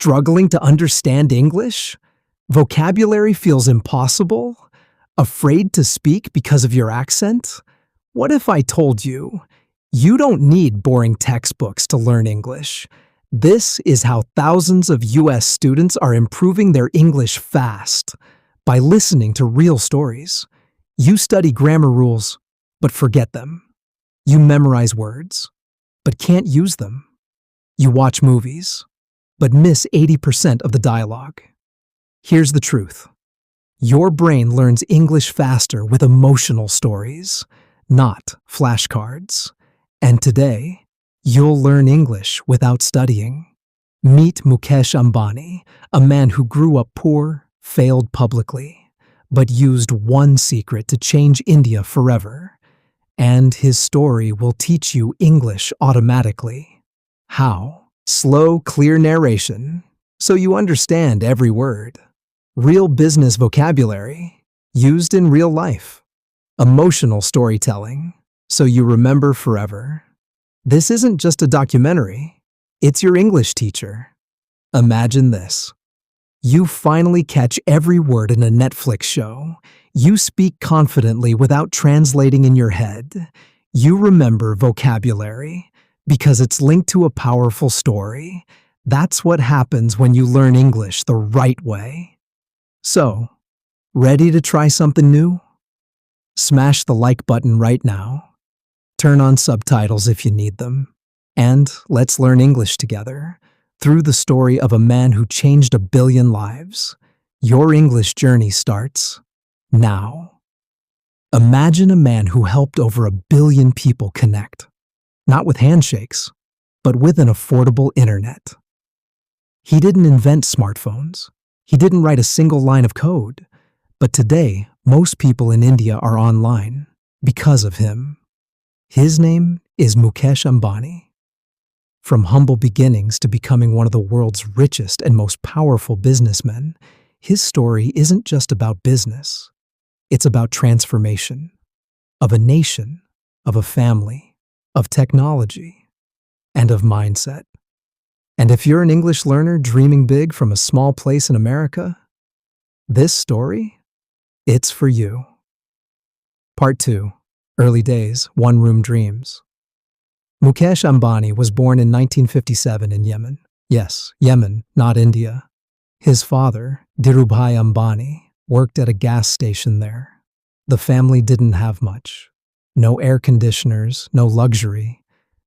Struggling to understand English? Vocabulary feels impossible? Afraid to speak because of your accent? What if I told you, you don't need boring textbooks to learn English? This is how thousands of US students are improving their English fast, by listening to real stories. You study grammar rules, but forget them. You memorize words, but can't use them. You watch movies, but miss 80% of the dialogue. Here's the truth. Your brain learns English faster with emotional stories, not flashcards. And today, you'll learn English without studying. Meet Mukesh Ambani, a man who grew up poor, failed publicly, but used one secret to change India forever. And his story will teach you English automatically. How? Slow, clear narration, so you understand every word. Real business vocabulary, used in real life. Emotional storytelling, so you remember forever. This isn't just a documentary, it's your English teacher. Imagine this. You finally catch every word in a Netflix show. You speak confidently without translating in your head. You remember vocabulary because it's linked to a powerful story. That's what happens when you learn English the right way. So, ready to try something new? Smash the like button right now. Turn on subtitles if you need them. And let's learn English together through the story of a man who changed 1 billion lives. Your English journey starts now. Imagine a man who helped over 1 billion people connect, not with handshakes, but with an affordable internet. He didn't invent smartphones. He didn't write a single line of code. But today, most people in India are online because of him. His name is Mukesh Ambani. From humble beginnings to becoming one of the world's richest and most powerful businessmen, his story isn't just about business. It's about transformation, of a nation, of a family, of technology, and of mindset. And if you're an English learner dreaming big from a small place in America, this story, it's for you. Part 2. Early Days, One-Room Dreams. Mukesh Ambani was born in 1957 in Yemen. Yes, Yemen, not India. His father, Dhirubhai Ambani, worked at a gas station there. The family didn't have much. No air conditioners, no luxury.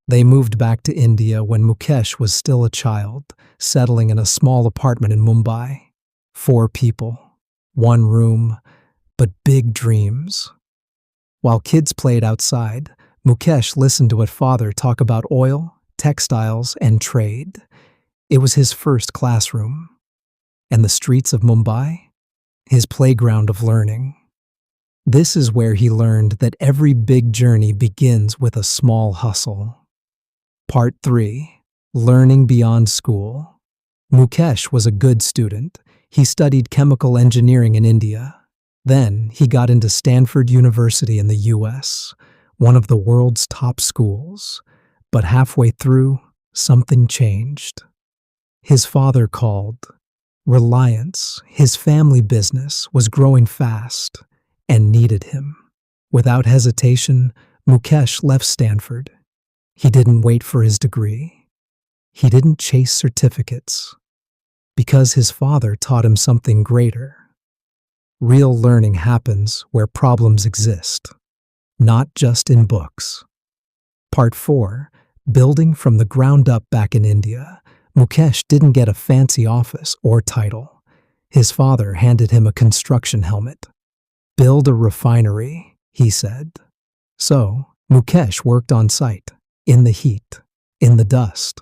They moved back to India when Mukesh was still a child, settling in a small apartment in Mumbai. 4 people, 1 room, but big dreams. While kids played outside, Mukesh listened to what father talk about oil, textiles, and trade. It was his first classroom. And the streets of Mumbai? His playground of learning. This is where he learned that every big journey begins with a small hustle. Part 3. Learning Beyond School. Mukesh was a good student. He studied chemical engineering in India. Then he got into Stanford University in the US, one of the world's top schools. But halfway through, something changed. His father called. Reliance, his family business, was growing fast and needed him. Without hesitation, Mukesh left Stanford. He didn't wait for his degree. He didn't chase certificates. Because his father taught him something greater. Real learning happens where problems exist, not just in books. Part 4. Building from the ground up back in India. Mukesh didn't get a fancy office or title. His father handed him a construction helmet. Build a refinery, he said. So, Mukesh worked on site, in the heat, in the dust,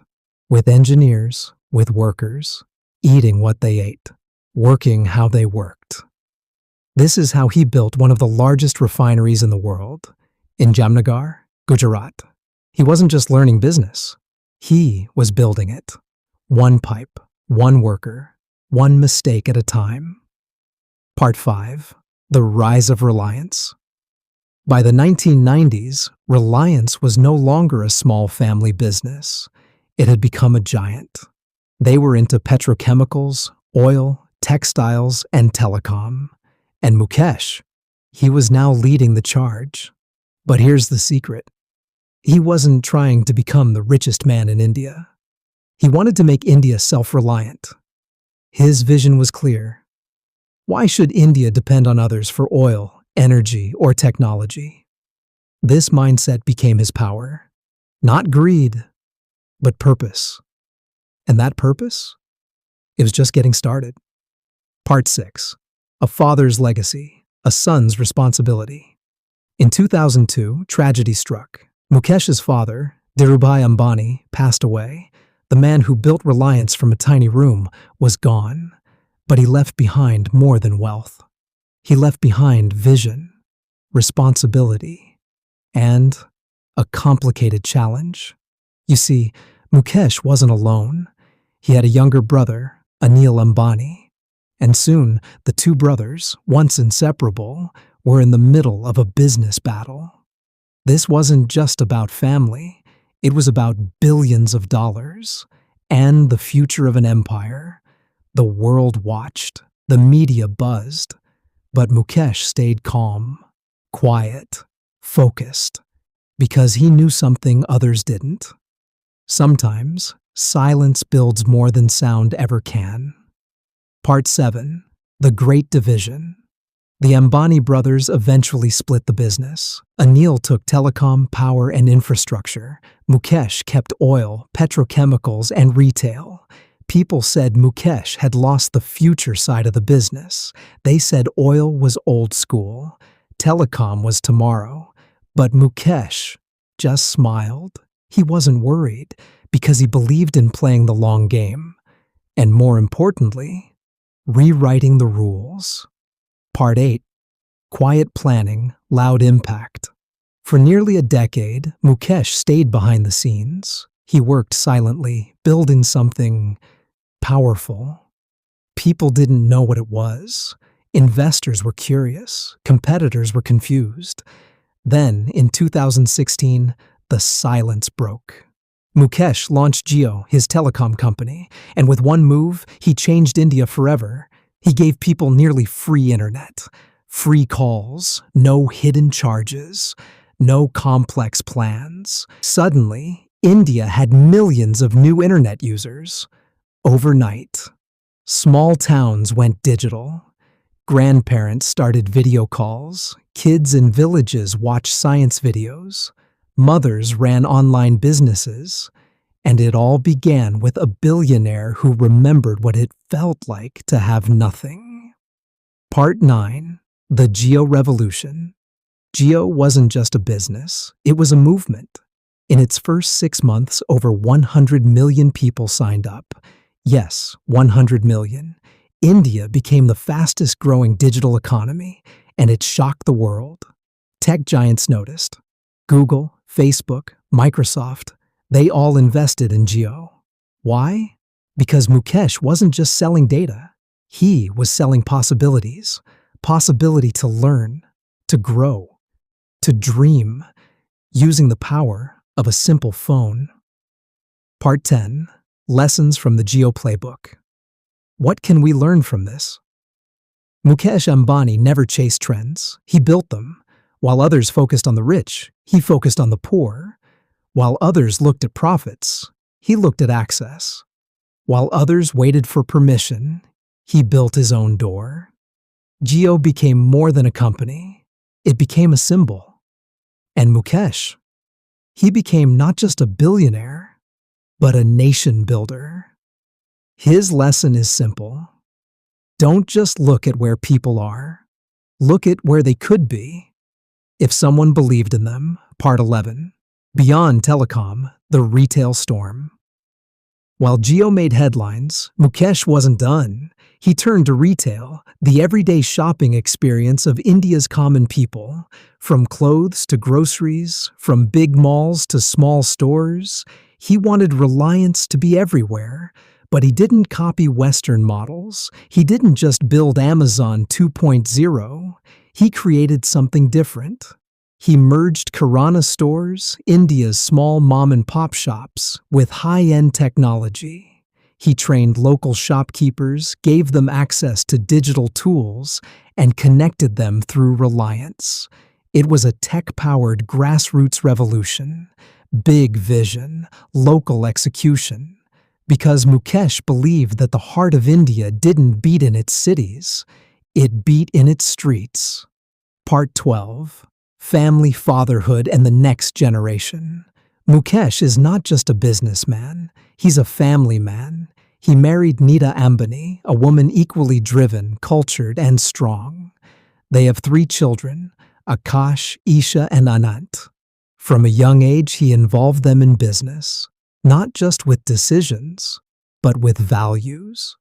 with engineers, with workers, eating what they ate, working how they worked. This is how he built one of the largest refineries in the world, in Jamnagar, Gujarat. He wasn't just learning business. He was building it. 1 pipe, 1 worker, 1 mistake at a time. Part 5. The Rise of Reliance. By the 1990s, Reliance was no longer a small family business. It had become a giant. They were into petrochemicals, oil, textiles, and telecom. And Mukesh, he was now leading the charge. But here's the secret. He wasn't trying to become the richest man in India. He wanted to make India self-reliant. His vision was clear. Why should India depend on others for oil, energy, or technology? This mindset became his power. Not greed, but purpose. And that purpose? It was just getting started. Part 6. A father's legacy, a son's responsibility. In 2002, tragedy struck. Mukesh's father, Dhirubhai Ambani, passed away. The man who built Reliance from a tiny room was gone, but he left behind more than wealth. He left behind vision, responsibility, and a complicated challenge. You see, Mukesh wasn't alone. He had a younger brother, Anil Ambani, and soon the two brothers, once inseparable, were in the middle of a business battle. This wasn't just about family. It was about billions of dollars and the future of an empire. The world watched, the media buzzed, but Mukesh stayed calm, quiet, focused, because he knew something others didn't. Sometimes, silence builds more than sound ever can. Part 7. The Great Division. The Ambani brothers eventually split the business. Anil took telecom, power, and infrastructure. Mukesh kept oil, petrochemicals, and retail. People said Mukesh had lost the future side of the business. They said oil was old school, telecom was tomorrow. But Mukesh just smiled. He wasn't worried because he believed in playing the long game. And more importantly, rewriting the rules. Part 8. Quiet planning, loud impact. For nearly a decade, Mukesh stayed behind the scenes. He worked silently, building something powerful. People didn't know what it was. Investors were curious. Competitors were confused. Then, in 2016, the silence broke. Mukesh launched Jio, his telecom company, and with one move, he changed India forever. He gave people nearly free internet, free calls, no hidden charges, no complex plans. Suddenly, India had millions of new internet users. Overnight, small towns went digital. Grandparents started video calls. Kids in villages watched science videos. Mothers ran online businesses. And it all began with a billionaire who remembered what it felt like to have nothing. Part 9. The Jio Revolution. Jio wasn't just a business, it was a movement. In its first 6 months, over 100 million people signed up. Yes, 100 million. India became the fastest growing digital economy, and it shocked the world. Tech giants noticed. Google, Facebook, Microsoft, they all invested in Jio. Why? Because Mukesh wasn't just selling data. He was selling possibilities. Possibility to learn, to grow, to dream, using the power of a simple phone. Part 10. Lessons from the Jio Playbook. What can we learn from this? Mukesh Ambani never chased trends. He built them. While others focused on the rich, he focused on the poor. While others looked at profits, he looked at access. While others waited for permission, he built his own door. Jio became more than a company. It became a symbol. And Mukesh, he became not just a billionaire, but a nation builder. His lesson is simple. Don't just look at where people are. Look at where they could be. If someone believed in them. Part 11. Beyond telecom, the retail storm. While Jio made headlines, Mukesh wasn't done. He turned to retail, the everyday shopping experience of India's common people. From clothes to groceries, from big malls to small stores, he wanted Reliance to be everywhere. But he didn't copy Western models. He didn't just build Amazon 2.0. He created something different. He merged Kirana stores, India's small mom-and-pop shops, with high-end technology. He trained local shopkeepers, gave them access to digital tools, and connected them through Reliance. It was a tech-powered grassroots revolution, big vision, local execution. Because Mukesh believed that the heart of India didn't beat in its cities, it beat in its streets. Part 12. Family, Fatherhood, and the Next Generation. Mukesh is not just a businessman, he's a family man. He married Neeta Ambani, a woman equally driven, cultured, and strong. They have 3 children, Akash, Isha, and Anant. From a young age, he involved them in business, not just with decisions, but with values.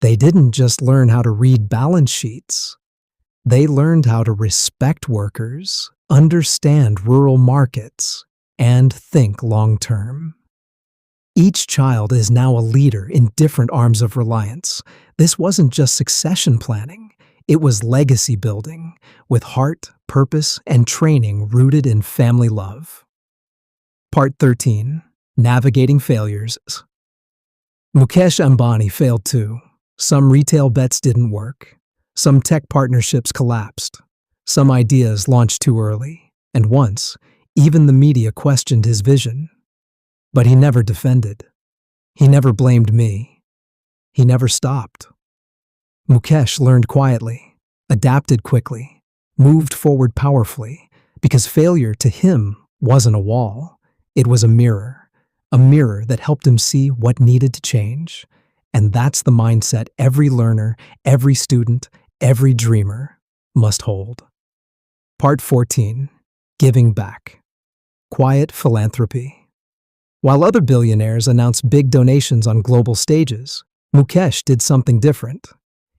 They didn't just learn how to read balance sheets. They learned how to respect workers, understand rural markets, and think long-term. Each child is now a leader in different arms of Reliance. This wasn't just succession planning. It was legacy building, with heart, purpose, and training rooted in family love. Part 13. Navigating Failures. Mukesh Ambani failed too. Some retail bets didn't work. Some tech partnerships collapsed. Some ideas launched too early. And once, even the media questioned his vision. But he never defended. He never blamed me. He never stopped. Mukesh learned quietly, adapted quickly, moved forward powerfully, because failure to him wasn't a wall. It was a mirror that helped him see what needed to change. And that's the mindset every learner, every student, every dreamer must hold. Part 14. Giving Back. Quiet Philanthropy. While other billionaires announced big donations on global stages, Mukesh did something different.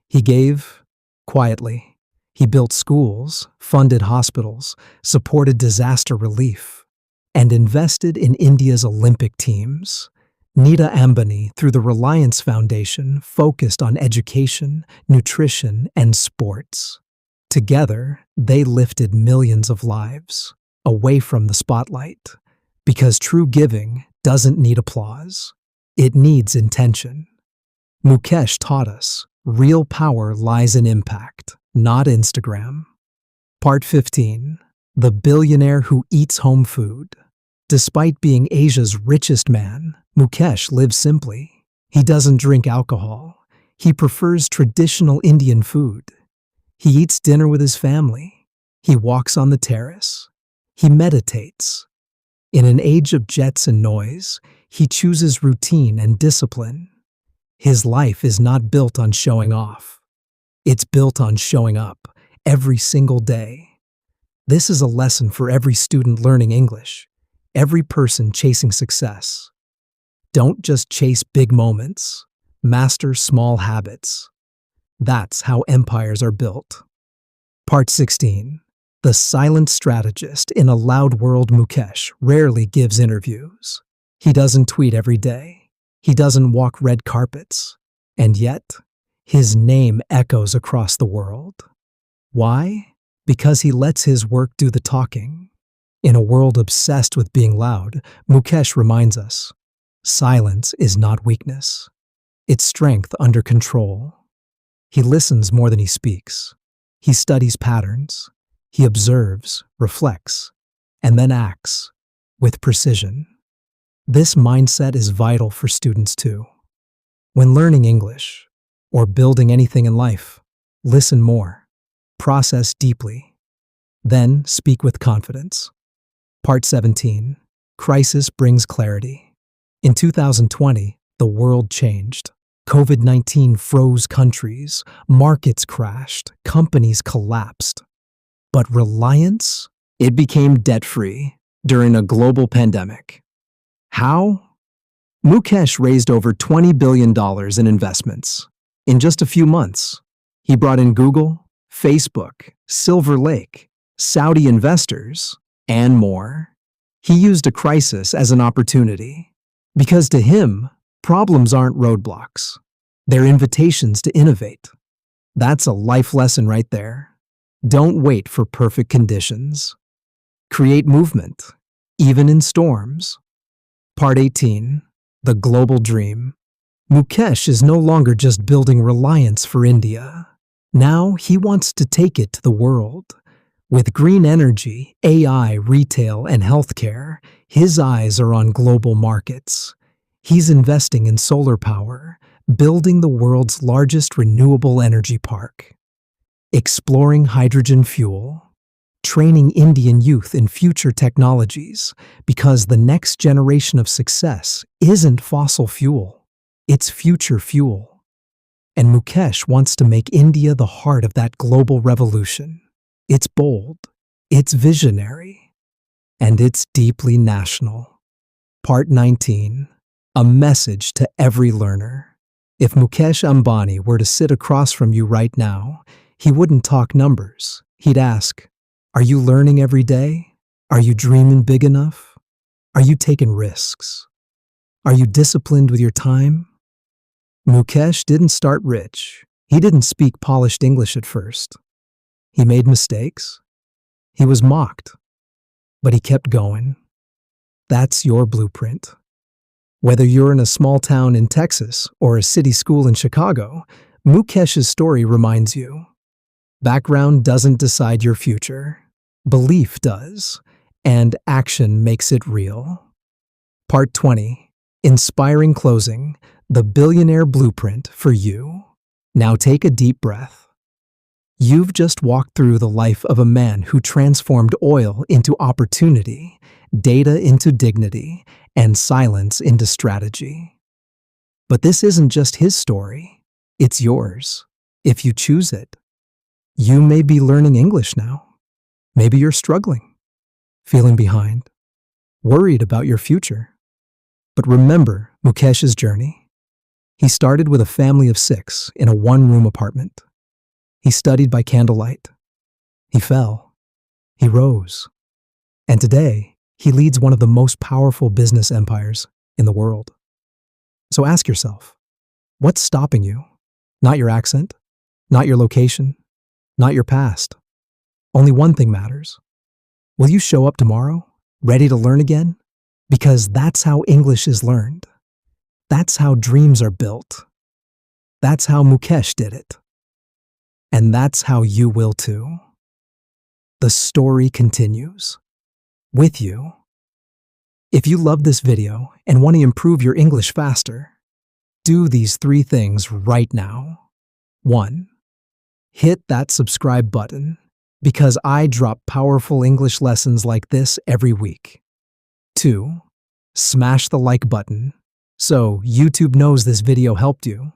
He gave quietly. He built schools, funded hospitals, supported disaster relief, and invested in India's Olympic teams. Neeta Ambani, through the Reliance Foundation, focused on education, nutrition, and sports. Together, they lifted millions of lives away from the spotlight, because true giving doesn't need applause. It needs intention. Mukesh taught us real power lies in impact, not Instagram. Part 15. The Billionaire Who Eats Home Food. Despite being Asia's richest man, Mukesh lives simply. He doesn't drink alcohol. He prefers traditional Indian food. He eats dinner with his family. He walks on the terrace. He meditates. In an age of jets and noise, he chooses routine and discipline. His life is not built on showing off. It's built on showing up every single day. This is a lesson for every student learning English, every person chasing success. Don't just chase big moments. Master small habits. That's how empires are built. Part 16. The silent strategist in a loud world. Mukesh rarely gives interviews. He doesn't tweet every day. He doesn't walk red carpets. And yet, his name echoes across the world. Why? Because he lets his work do the talking. In a world obsessed with being loud, Mukesh reminds us, silence is not weakness. It's strength under control. He listens more than he speaks. He studies patterns. He observes, reflects, and then acts with precision. This mindset is vital for students too. When learning English or building anything in life, listen more, process deeply, then speak with confidence. Part 17. Crisis brings clarity. In 2020, the world changed. COVID-19 froze countries, markets crashed, companies collapsed. But Reliance? It became debt-free during a global pandemic. How? Mukesh raised over $20 billion in investments. In just a few months, he brought in Google, Facebook, Silver Lake, Saudi investors, and more. He used a crisis as an opportunity. Because to him, problems aren't roadblocks. They're invitations to innovate. That's a life lesson right there. Don't wait for perfect conditions. Create movement, even in storms. Part 18. The Global Dream. Mukesh is no longer just building Reliance for India. Now he wants to take it to the world. With green energy, AI, retail, and healthcare, his eyes are on global markets. He's investing in solar power, building the world's largest renewable energy park, exploring hydrogen fuel, training Indian youth in future technologies, because the next generation of success isn't fossil fuel, it's future fuel. And Mukesh wants to make India the heart of that global revolution. It's bold, it's visionary, and it's deeply national. Part 19. A message to every learner. If Mukesh Ambani were to sit across from you right now, he wouldn't talk numbers. He'd ask, are you learning every day? Are you dreaming big enough? Are you taking risks? Are you disciplined with your time? Mukesh didn't start rich. He didn't speak polished English at first. He made mistakes. He was mocked. But he kept going. That's your blueprint. Whether you're in a small town in Texas or a city school in Chicago, Mukesh's story reminds you. Background doesn't decide your future. Belief does, and action makes it real. Part 20. Inspiring closing, the billionaire blueprint for you. Now take a deep breath. You've just walked through the life of a man who transformed oil into opportunity, data into dignity, and silence into strategy. But this isn't just his story. It's yours, if you choose it. You may be learning English now. Maybe you're struggling, feeling behind, worried about your future. But remember Mukesh's journey. He started with a family of 6 in a one-room apartment. He studied by candlelight. He fell. He rose. And today, he leads one of the most powerful business empires in the world. So ask yourself, what's stopping you? Not your accent, not your location, not your past. Only one thing matters. Will you show up tomorrow, ready to learn again? Because that's how English is learned. That's how dreams are built. That's how Mukesh did it. And that's how you will too. The story continues. With you. If you love this video and want to improve your English faster, do these 3 things right now. 1. Hit that subscribe button, because I drop powerful English lessons like this every week. 2. Smash the like button, so YouTube knows this video helped you.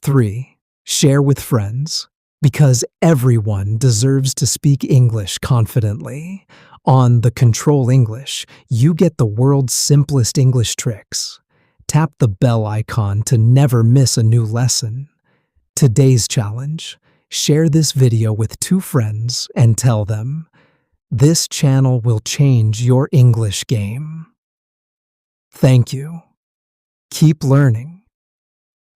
3. Share with friends, because everyone deserves to speak English confidently. On the Control English, you get the world's simplest English tricks. Tap the bell icon to never miss a new lesson. Today's challenge: share this video with 2 friends and tell them, this channel will change your English game. Thank you. Keep learning.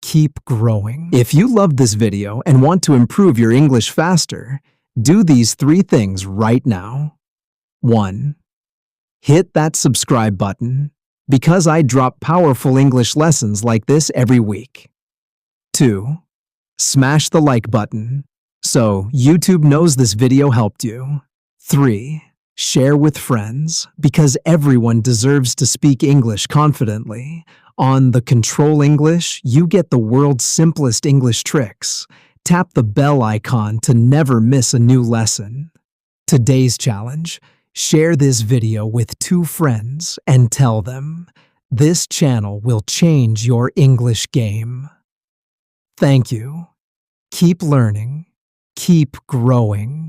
Keep growing. If you loved this video and want to improve your English faster, do these 3 things right now. 1. Hit that subscribe button, because I drop powerful English lessons like this every week. 2. Smash the like button, so YouTube knows this video helped you. 3. Share with friends, because everyone deserves to speak English confidently. On the Control English, you get the world's simplest English tricks. Tap the bell icon to never miss a new lesson. Today's challenge: share this video with 2 friends and tell them, this channel will change your English game. Thank you. Keep learning. Keep growing.